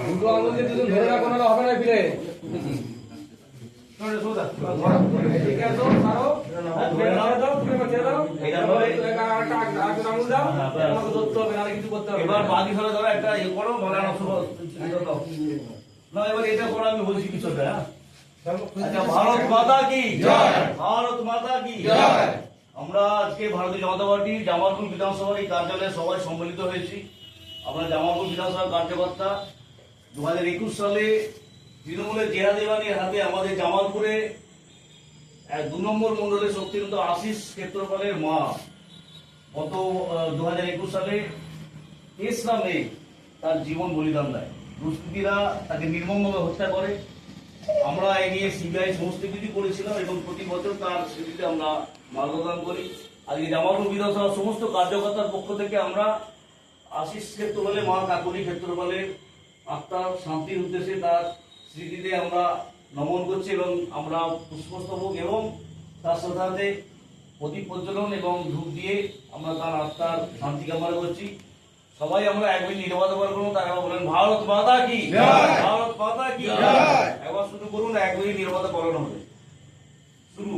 দুটো আঙুল দিয়ে দুজন ধরে রাখো নাহলে হবে না ফিরে এবার বাকি ধরে ধরো একটা ইয়ে করো মৌলানা না এবার এটা করো আমি বলছি কিছুটা। আচ্ছা, ভারত মাতা কি জয়, ভারত মাতা কি জয়। আমরা আজকে ভারতীয় জনতা পার্টির জামালপুর বিধানসভার এই কার্যালয়ে সবাই সম্মিলিত হয়েছি। আমরা জামালপুর বিধানসভার কার্যকর্তা 2021 সালে তৃণমূলের জেরা দেওয়ানির হাতে আমাদের জামালপুরে 2 নম্বর মন্ডলের শক্তিনন্দ আশিস ক্ষেত্রপালের মা গত 2021 সালে ইসলামে তার জীবন বলিদান দেয়। দুষ্কৃতীরা তাকে নির্মমভাবে হত্যা করে। আমরা এ নিয়ে সিবিআই সমস্ত কিছু করেছিলাম এবং প্রতি বছর তার স্মৃতিতে আমরা মাল্যদান করি। আজকে জামালপুর বিধানসভার সমস্ত কার্যকর্তার পক্ষ থেকে আমরা আশিস ক্ষেত্রপালের মা কাকুলি ক্ষেত্রপালের আত্মার শান্তির উদ্দেশ্যে তার স্মৃতিতে আমরা নমন করছি এবং আমরা পুষ্পস্তবক এবং তার সাথে প্রদীপ প্রজ্বলন এবং ধূপ দিয়ে আমরা তার আত্মার শান্তি কামনা করছি। সবাই আমরা এক মিনিট নীরবতা পালন করুন। তার একবার বলেন ভারত মাতা কি জয়, ভারত মাতা কি জয়। একবার শুরু করুন, 1 মিনিট নীরবতা পালন হবে। শুরু।